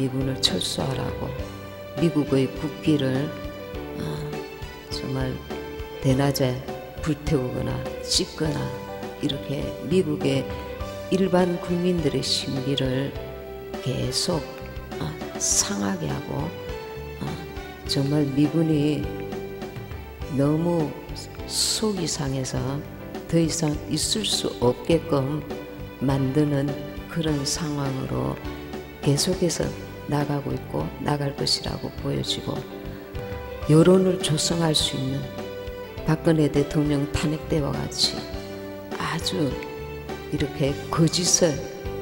미군을 철수하라고 미국의 국기를 정말 대낮에 불태우거나 찢거나 이렇게 미국의 일반 국민들의 심기를 계속 상하게 하고 정말 미군이 너무 속이 상해서 더 이상 있을 수 없게끔 만드는 그런 상황으로 계속해서 나가고 있고 나갈 것이라고 보여지고, 여론을 조성할 수 있는 박근혜 대통령 탄핵 때와 같이 아주 이렇게 거짓을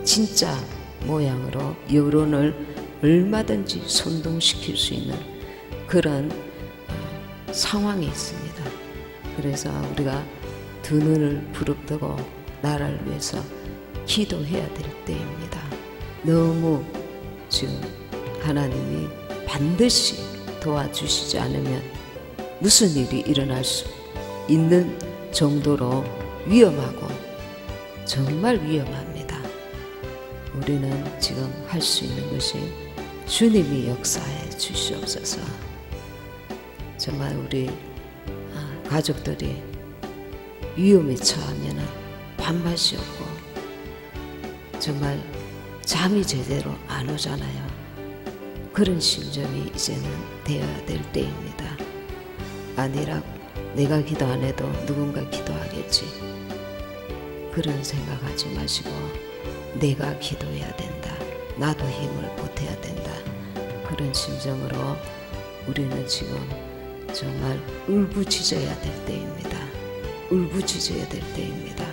진짜 모양으로 여론을 얼마든지 선동시킬 수 있는 그런 상황에 있습니다. 그래서 우리가 두 눈을 부릅뜨고 나라를 위해서 기도해야 될 때입니다. 너무 지금 하나님이 반드시 도와주시지 않으면 무슨 일이 일어날 수 있는 정도로 위험하고 정말 위험합니다. 우리는 지금 할 수 있는 것이 주님이 역사해 주시옵소서. 정말 우리 가족들이 위험에 처하면 밥맛이 없고 정말 잠이 제대로 안 오잖아요. 그런 심정이 이제는 되어야 될 때입니다. 아니라 내가 기도 안 해도 누군가 기도하겠지, 그런 생각하지 마시고 내가 기도해야 된다, 나도 힘을 보태야 된다, 그런 심정으로 우리는 지금 정말 울부짖어야 될 때입니다. 울부짖어야 될 때입니다.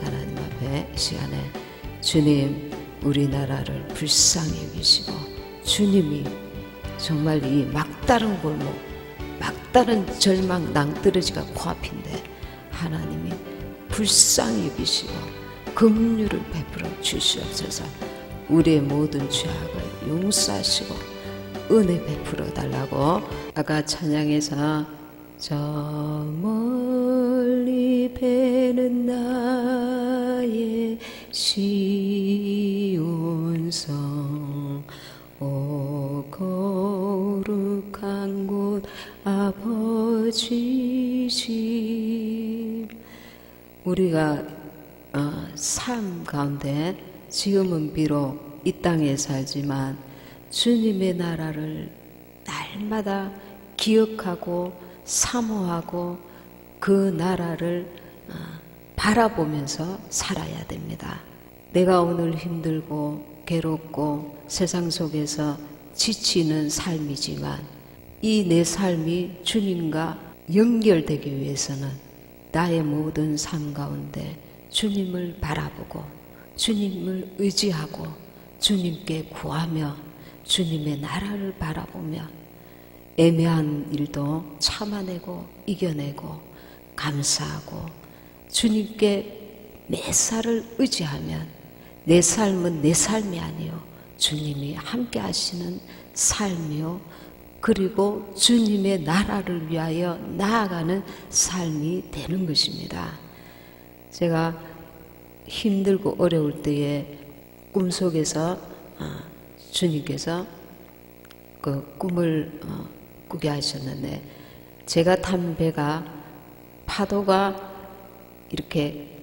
하나님 앞에 이 시간에 주님, 우리나라를 불쌍히 여기시고, 주님이 정말 이 막다른 골목, 막다른 절망 낭떠러지가 코앞인데 하나님이 불쌍히 여기시고 긍휼을 베풀어 주시옵소서. 우리의 모든 죄악을 용서하시고 은혜 베풀어 달라고 아까 찬양에서 저 멀리 배는 나의 시온성, 오 거룩한 곳 아버지 집. 우리가 삶 가운데 지금은 비록 이 땅에 살지만 주님의 나라를 날마다 기억하고 사모하고 그 나라를 바라보면서 살아야 됩니다. 내가 오늘 힘들고 괴롭고 세상 속에서 지치는 삶이지만 이 내 삶이 주님과 연결되기 위해서는 나의 모든 삶 가운데 주님을 바라보고 주님을 의지하고 주님께 구하며 주님의 나라를 바라보며 애매한 일도 참아내고 이겨내고 감사하고 주님께 매사를 의지하면 내 삶은 내 삶이 아니요 주님이 함께 하시는 삶이요, 그리고 주님의 나라를 위하여 나아가는 삶이 되는 것입니다. 제가 힘들고 어려울 때에 꿈속에서 주님께서 그 꿈을 꾸게 하셨는데, 제가 탄 배가 파도가 이렇게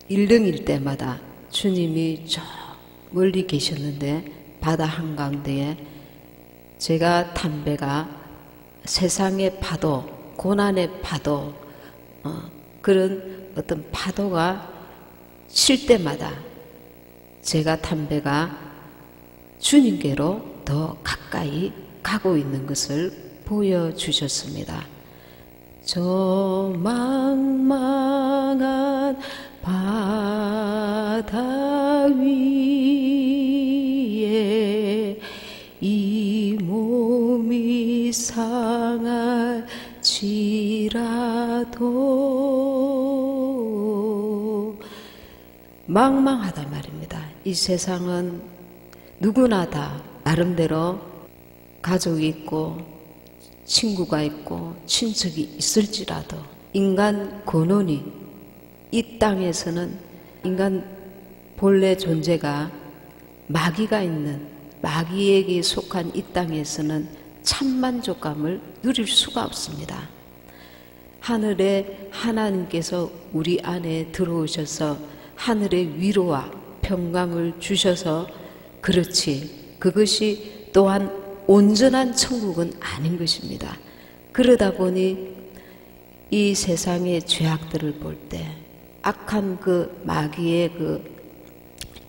일릉일 때마다 주님이 저 멀리 계셨는데 바다 한가운데에 제가 탄 배가 세상의 파도, 고난의 파도, 그런 어떤 파도가 칠 때마다 제가 탄 배가 주님께로 더 가까이 가고 있는 것을 보여주셨습니다. 저 망망한 바다 위에 이 몸이 상할지라도 망망하단 말입니다. 이 세상은 누구나 다 나름대로 가족이 있고 친구가 있고 친척이 있을지라도 인간 근원이 이 땅에서는 인간 본래 존재가 마귀가 있는, 마귀에게 속한 이 땅에서는 참만족감을 누릴 수가 없습니다. 하늘에 하나님께서 우리 안에 들어오셔서 하늘의 위로와 평강을 주셔서 그렇지, 그것이 또한 온전한 천국은 아닌 것입니다. 그러다 보니 이 세상의 죄악들을 볼 때, 악한 그 마귀의 그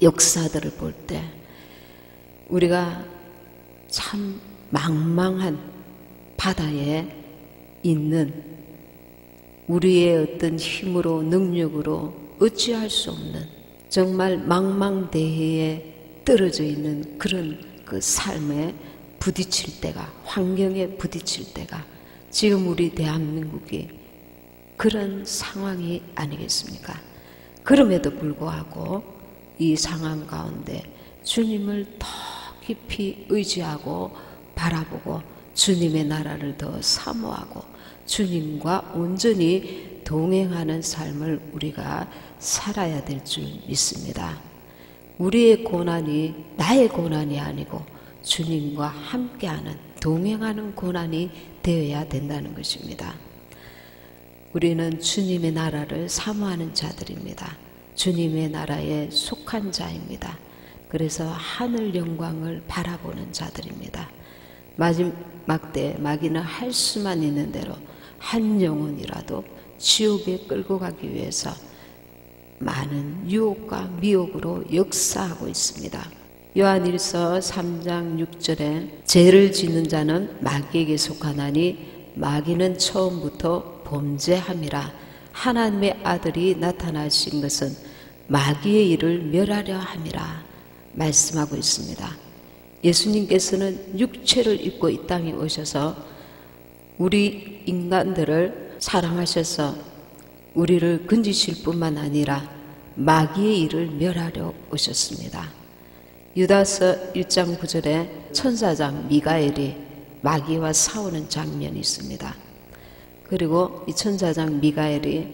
역사들을 볼 때 우리가 참 망망한 바다에 있는, 우리의 어떤 힘으로 능력으로 어찌할 수 없는, 정말 망망대해에 떨어져 있는 그런 그 삶에 부딪힐 때가, 환경에 부딪힐 때가 지금 우리 대한민국이 그런 상황이 아니겠습니까? 그럼에도 불구하고 이 상황 가운데 주님을 더 깊이 의지하고 바라보고 주님의 나라를 더 사모하고 주님과 온전히 동행하는 삶을 우리가 살아야 될 줄 믿습니다. 우리의 고난이 나의 고난이 아니고 주님과 함께하는, 동행하는 고난이 되어야 된다는 것입니다. 우리는 주님의 나라를 사모하는 자들입니다. 주님의 나라에 속한 자입니다. 그래서 하늘 영광을 바라보는 자들입니다. 마지막 때 마귀는 할 수만 있는 대로 한 영혼이라도 지옥에 끌고 가기 위해서 많은 유혹과 미혹으로 역사하고 있습니다. 요한일서 3장 6절에 죄를 짓는 자는 마귀에게 속하나니 마귀는 처음부터 범죄함이라. 하나님의 아들이 나타나신 것은 마귀의 일을 멸하려 함이라 말씀하고 있습니다. 예수님께서는 육체를 입고 이 땅에 오셔서 우리 인간들을 사랑하셔서 우리를 건지실 뿐만 아니라 마귀의 일을 멸하려 오셨습니다. 유다서 1장 9절에 천사장 미가엘이 마귀와 싸우는 장면이 있습니다. 그리고 이 천사장 미가엘이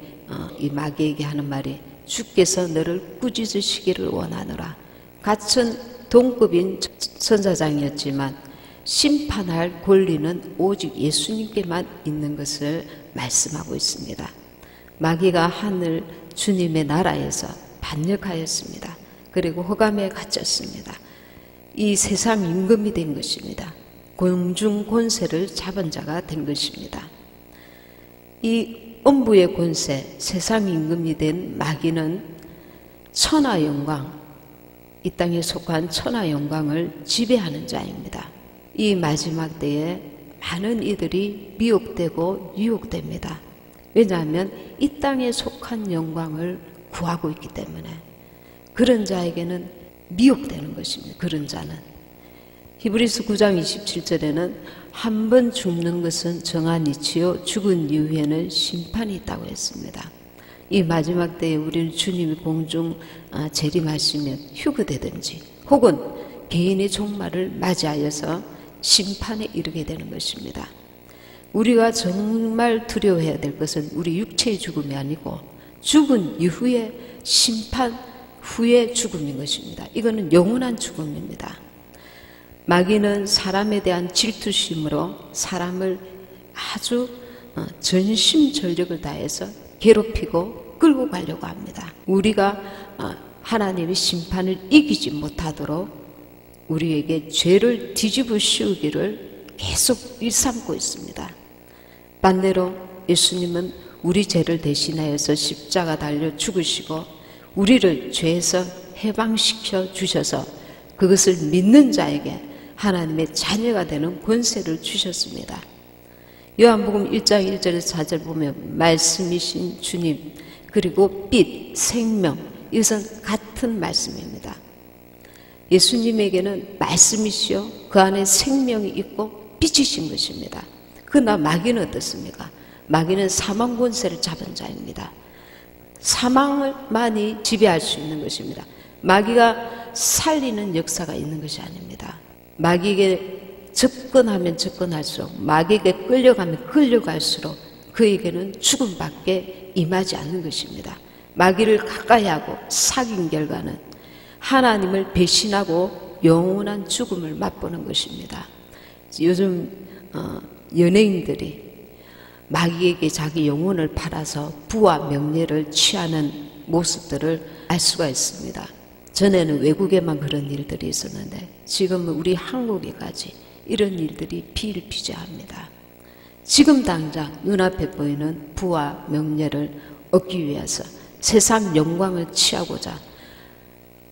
이 마귀에게 하는 말이 주께서 너를 꾸짖으시기를 원하노라. 같은 동급인 천사장이었지만 심판할 권리는 오직 예수님께만 있는 것을 말씀하고 있습니다. 마귀가 하늘 주님의 나라에서 반역하였습니다. 그리고 흑암에 갇혔습니다. 이 세상 임금이 된 것입니다. 공중 권세를 잡은 자가 된 것입니다. 이 음부의 권세, 세상 임금이 된 마귀는 천하 영광, 이 땅에 속한 천하 영광을 지배하는 자입니다. 이 마지막 때에 많은 이들이 미혹되고 유혹됩니다. 왜냐하면 이 땅에 속한 영광을 구하고 있기 때문에 그런 자에게는 미혹되는 것입니다. 그런 자는. 히브리서 9장 27절에는 한 번 죽는 것은 정한 이치요 죽은 이후에는 심판이 있다고 했습니다. 이 마지막 때에 우리는 주님이 공중 재림하시면 휴거되든지 혹은 개인의 종말을 맞이하여서 심판에 이르게 되는 것입니다. 우리가 정말 두려워해야 될 것은 우리 육체의 죽음이 아니고 죽은 이후에 심판 후의 죽음인 것입니다. 이거는 영원한 죽음입니다. 마귀는 사람에 대한 질투심으로 사람을 아주 전심전력을 다해서 괴롭히고 끌고 가려고 합니다. 우리가 하나님의 심판을 이기지 못하도록 우리에게 죄를 뒤집어 씌우기를 계속 일삼고 있습니다. 반대로 예수님은 우리 죄를 대신하여서 십자가 달려 죽으시고 우리를 죄에서 해방시켜 주셔서 그것을 믿는 자에게 하나님의 자녀가 되는 권세를 주셨습니다. 요한복음 1장 1절에서 4절 보면 말씀이신 주님 그리고 빛, 생명, 이것은 같은 말씀입니다. 예수님에게는 말씀이시요 그 안에 생명이 있고 빛이신 것입니다. 그러나 마귀는 어떻습니까? 마귀는 사망 권세를 잡은 자입니다. 사망을만이 지배할 수 있는 것입니다. 마귀가 살리는 역사가 있는 것이 아닙니다. 마귀에게 접근하면 접근할수록 마귀에게 끌려가면 끌려갈수록 그에게는 죽음밖에 임하지 않는 것입니다. 마귀를 가까이 하고 사귄 결과는 하나님을 배신하고 영원한 죽음을 맛보는 것입니다. 요즘 연예인들이 마귀에게 자기 영혼을 팔아서 부와 명예를 취하는 모습들을 알 수가 있습니다. 전에는 외국에만 그런 일들이 있었는데 지금은 우리 한국에까지 이런 일들이 비일비재합니다. 지금 당장 눈앞에 보이는 부와 명예를 얻기 위해서 세상 영광을 취하고자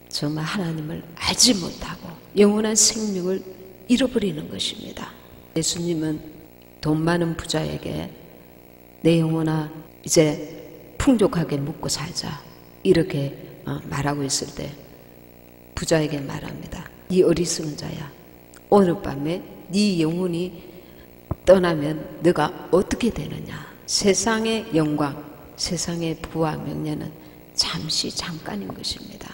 정말 하나님을 알지 못하고 영원한 생명을 잃어버리는 것입니다. 예수님은 돈 많은 부자에게 내 영혼아 이제 풍족하게 먹고 살자 이렇게 말하고 있을 때 부자에게 말합니다. 네 어리석은 자야, 오늘 밤에 네 영혼이 떠나면 너가 어떻게 되느냐. 세상의 영광, 세상의 부와 명예는 잠깐인 것입니다.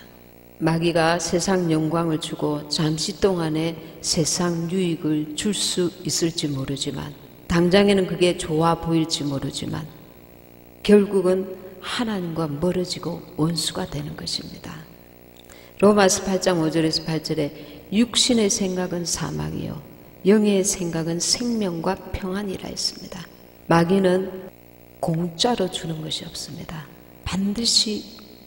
마귀가 세상 영광을 주고 잠시 동안에 세상 유익을 줄 수 있을지 모르지만, 당장에는 그게 좋아 보일지 모르지만 결국은 하나님과 멀어지고 원수가 되는 것입니다. 로마서 8장 5절에서 8절에 육신의 생각은 사망이요 영의 생각은 생명과 평안이라 했습니다. 마귀는 공짜로 주는 것이 없습니다. 반드시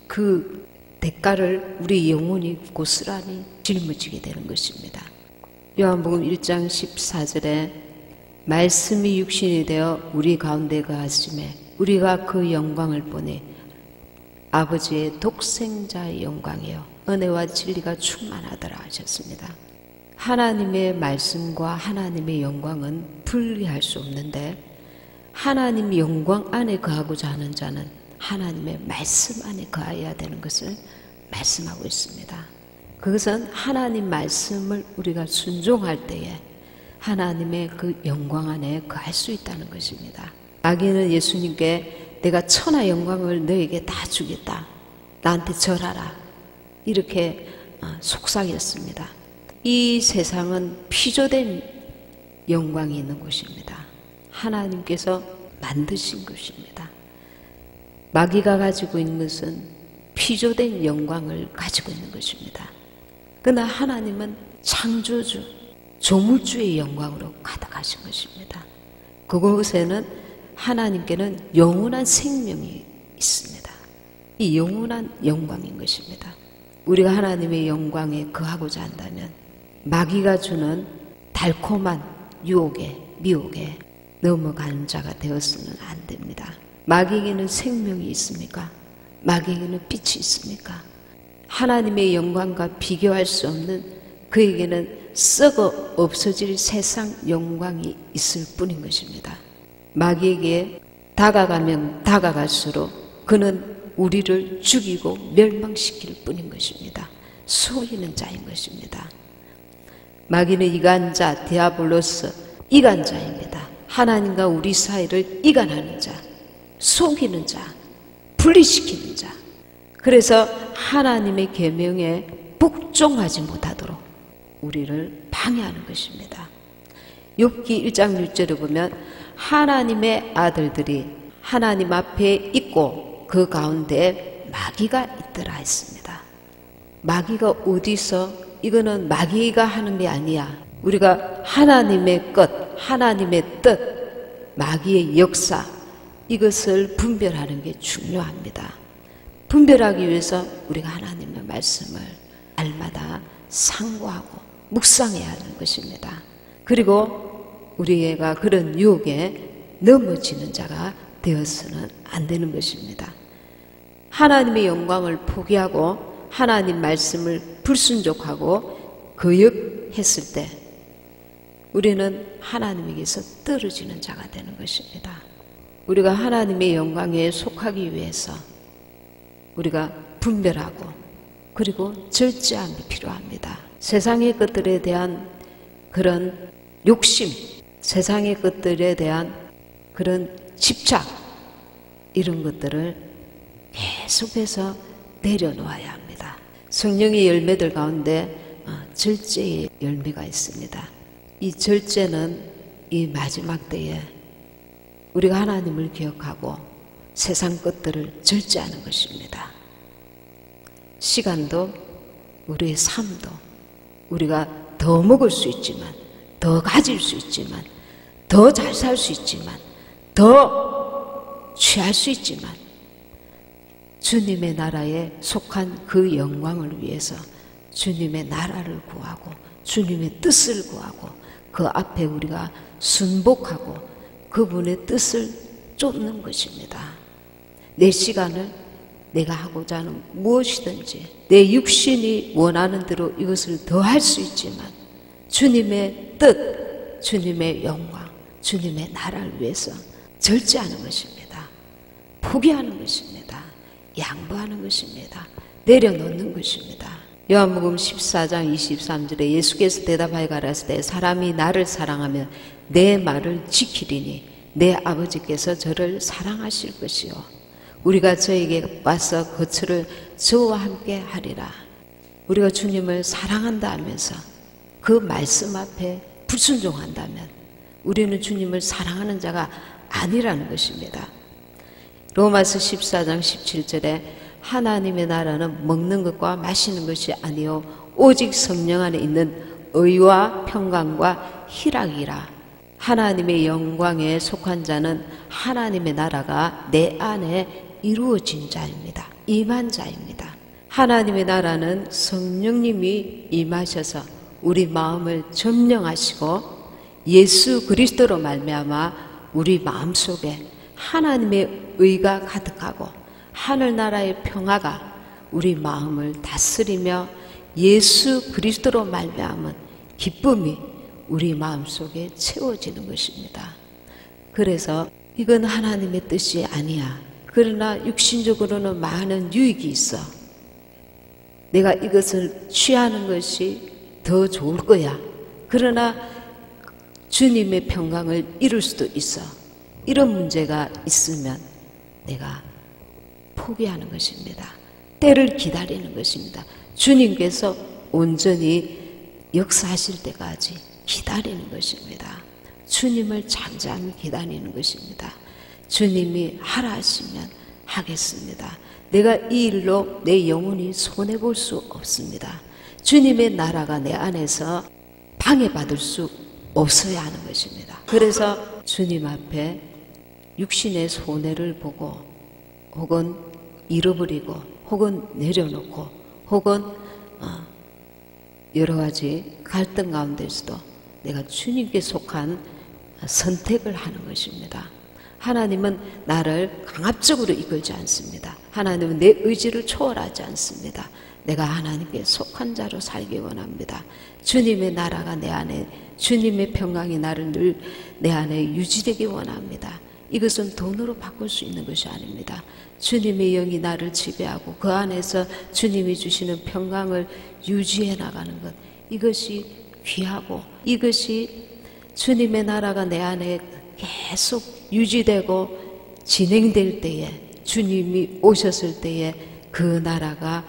그 대가를 우리 영혼이 고스란히 짊어지게 되는 것입니다. 요한복음 1장 14절에 말씀이 육신이 되어 우리 가운데 거하심에 우리가 그 영광을 보니 아버지의 독생자의 영광이요 은혜와 진리가 충만하더라 하셨습니다. 하나님의 말씀과 하나님의 영광은 분리할 수 없는데, 하나님의 영광 안에 거하고자 하는 자는 하나님의 말씀 안에 거해야 되는 것을 말씀하고 있습니다. 그것은 하나님 말씀을 우리가 순종할 때에 하나님의 그 영광 안에 거할 수 있다는 것입니다. 마귀는 예수님께 내가 천하 영광을 너에게 다 주겠다, 나한테 절하라, 이렇게 속삭였습니다. 이 세상은 피조된 영광이 있는 곳입니다. 하나님께서 만드신 것입니다. 마귀가 가지고 있는 것은 피조된 영광을 가지고 있는 것입니다. 그러나 하나님은 창조주, 조물주의 영광으로 가득하신 것입니다. 그곳에는 하나님께는 영원한 생명이 있습니다. 이 영원한 영광인 것입니다. 우리가 하나님의 영광에 거하고자 한다면 마귀가 주는 달콤한 유혹에, 미혹에 넘어가는 자가 되어서는 안 됩니다. 마귀에게는 생명이 있습니까? 마귀에게는 빛이 있습니까? 하나님의 영광과 비교할 수 없는 그에게는 썩어 없어질 세상 영광이 있을 뿐인 것입니다. 마귀에게 다가가면 다가갈수록 그는 우리를 죽이고 멸망시킬 뿐인 것입니다. 속이는 자인 것입니다. 마귀는 이간자, 디아블로스, 이간자입니다. 하나님과 우리 사이를 이간하는 자, 속이는 자, 분리시키는 자. 그래서 하나님의 계명에 복종하지 못하도록 우리를 방해하는 것입니다. 욥기 1장 6절에 보면 하나님의 아들들이 하나님 앞에 있고 그 가운데 마귀가 있더라 했습니다. 마귀가 어디서, 이거는 마귀가 하는 게 아니야. 우리가 하나님의 것, 하나님의 뜻, 마귀의 역사, 이것을 분별하는 게 중요합니다. 분별하기 위해서 우리가 하나님의 말씀을 날마다 상고하고 묵상해야 하는 것입니다. 그리고 우리가 그런 유혹에 넘어지는 자가 되어서는 안 되는 것입니다. 하나님의 영광을 포기하고 하나님 말씀을 불순종하고 거역했을 때 우리는 하나님에게서 떨어지는 자가 되는 것입니다. 우리가 하나님의 영광에 속하기 위해서 우리가 분별하고 그리고 절제함이 필요합니다. 세상의 것들에 대한 그런 욕심, 세상의 것들에 대한 그런 집착, 이런 것들을 계속해서 내려놓아야 합니다. 성령의 열매들 가운데 절제의 열매가 있습니다. 이 절제는 이 마지막 때에 우리가 하나님을 기억하고 세상 것들을 절제하는 것입니다. 시간도 우리의 삶도 우리가 더 먹을 수 있지만, 더 가질 수 있지만, 더 잘 살 수 있지만, 더 취할 수 있지만, 주님의 나라에 속한 그 영광을 위해서 주님의 나라를 구하고 주님의 뜻을 구하고 그 앞에 우리가 순복하고 그분의 뜻을 쫓는 것입니다. 내 시간을 내가 하고자 하는 무엇이든지 내 육신이 원하는 대로 이것을 더 할 수 있지만 주님의 뜻, 주님의 영광, 주님의 나라를 위해서 절제하는 것입니다. 포기하는 것입니다. 양보하는 것입니다. 내려놓는 것입니다. 요한복음 14장 23절에 예수께서 대답하여 가라사대 사람이 나를 사랑하면 내 말을 지키리니 내 아버지께서 저를 사랑하실 것이요 우리가 저에게 와서 거처를 저와 함께 하리라. 우리가 주님을 사랑한다 하면서 그 말씀 앞에 불순종한다면 우리는 주님을 사랑하는 자가 아니라는 것입니다. 로마서 14장 17절에 하나님의 나라는 먹는 것과 마시는 것이 아니요 오직 성령 안에 있는 의와 평강과 희락이라. 하나님의 영광에 속한 자는 하나님의 나라가 내 안에 이루어진 자입니다. 임한 자입니다. 하나님의 나라는 성령님이 임하셔서 우리 마음을 점령하시고 예수 그리스도로 말미암아 우리 마음속에 하나님의 의가 가득하고 하늘나라의 평화가 우리 마음을 다스리며 예수 그리스도로 말미암은 기쁨이 우리 마음속에 채워지는 것입니다. 그래서 이건 하나님의 뜻이 아니야. 그러나 육신적으로는 많은 유익이 있어. 내가 이것을 취하는 것이 더 좋을 거야. 그러나 주님의 평강을 잃을 수도 있어. 이런 문제가 있으면 내가 포기하는 것입니다. 때를 기다리는 것입니다. 주님께서 온전히 역사하실 때까지 기다리는 것입니다. 주님을 잠잠히 기다리는 것입니다. 주님이 하라 하시면 하겠습니다. 내가 이 일로 내 영혼이 손해볼 수 없습니다. 주님의 나라가 내 안에서 방해받을 수 없어야 하는 것입니다. 그래서 주님 앞에 육신의 손해를 보고 혹은 잃어버리고 혹은 내려놓고 혹은 여러 가지 갈등 가운데서도 내가 주님께 속한 선택을 하는 것입니다. 하나님은 나를 강압적으로 이끌지 않습니다. 하나님은 내 의지를 초월하지 않습니다. 내가 하나님께 속한 자로 살기 원합니다. 주님의 나라가 내 안에, 주님의 평강이 나를 늘 내 안에 유지되기 원합니다. 이것은 돈으로 바꿀 수 있는 것이 아닙니다. 주님의 영이 나를 지배하고 그 안에서 주님이 주시는 평강을 유지해 나가는 것, 이것이 귀하고 이것이 주님의 나라가 내 안에 계속 유지되고 진행될 때에, 주님이 오셨을 때에 그 나라가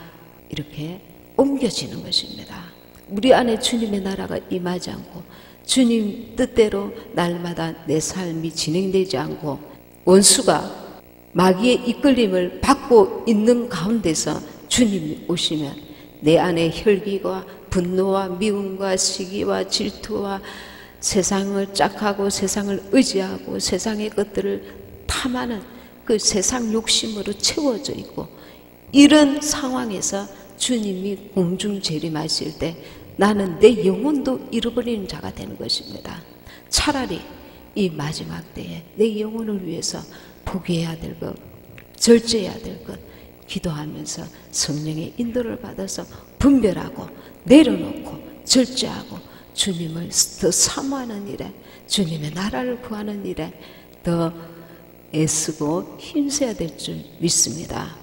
이렇게 옮겨지는 것입니다. 우리 안에 주님의 나라가 임하지 않고 주님 뜻대로 날마다 내 삶이 진행되지 않고 원수가 마귀의 이끌림을 받고 있는 가운데서 주님이 오시면 내 안에 혈기와 분노와 미움과 시기와 질투와 세상을 짝하고 세상을 의지하고 세상의 것들을 탐하는 그 세상 욕심으로 채워져 있고, 이런 상황에서 주님이 공중 재림하실 때 나는 내 영혼도 잃어버리는 자가 되는 것입니다. 차라리 이 마지막 때에 내 영혼을 위해서 포기해야 될 것, 절제해야 될 것, 기도하면서 성령의 인도를 받아서 분별하고 내려놓고 절제하고 주님을 더 사모하는 일에, 주님의 나라를 구하는 일에 더 애쓰고 힘써야 될 줄 믿습니다.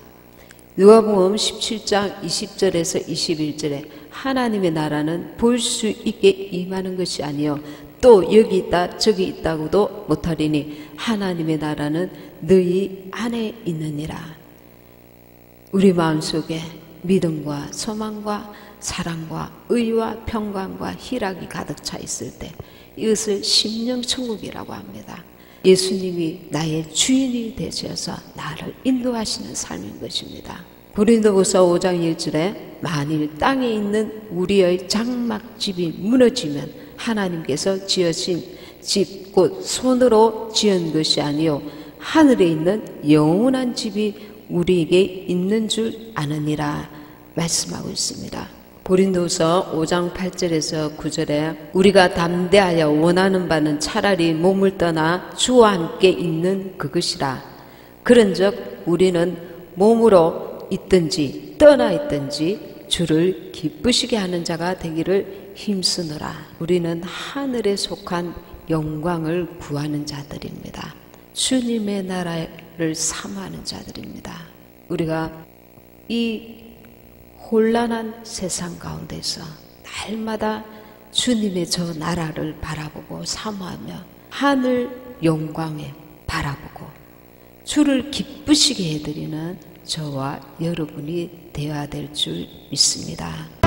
누가복음 17장 20절에서 21절에 하나님의 나라는 볼 수 있게 임하는 것이 아니요 또 여기 있다 저기 있다고도 못하리니 하나님의 나라는 너희 안에 있느니라. 우리 마음속에 믿음과 소망과 사랑과 의와 평강과 희락이 가득 차 있을 때 이것을 심령천국이라고 합니다. 예수님이 나의 주인이 되셔서 나를 인도하시는 삶인 것입니다. 고린도후서 5장 1절에 만일 땅에 있는 우리의 장막집이 무너지면 하나님께서 지으신 집 곧 손으로 지은 것이 아니요 하늘에 있는 영원한 집이 우리에게 있는 줄 아느니라 말씀하고 있습니다. 고린도후서 5장 8절에서 9절에 우리가 담대하여 원하는 바는 차라리 몸을 떠나 주와 함께 있는 그것이라. 그런즉 우리는 몸으로 있든지 떠나 있든지 주를 기쁘시게 하는 자가 되기를 힘쓰노라. 우리는 하늘에 속한 영광을 구하는 자들입니다. 주님의 나라를 사모하는 자들입니다. 우리가 이 혼란한 세상 가운데서 날마다 주님의 저 나라를 바라보고 사모하며 하늘 영광에 바라보고 주를 기쁘시게 해드리는 저와 여러분이 되어야 될 줄 믿습니다.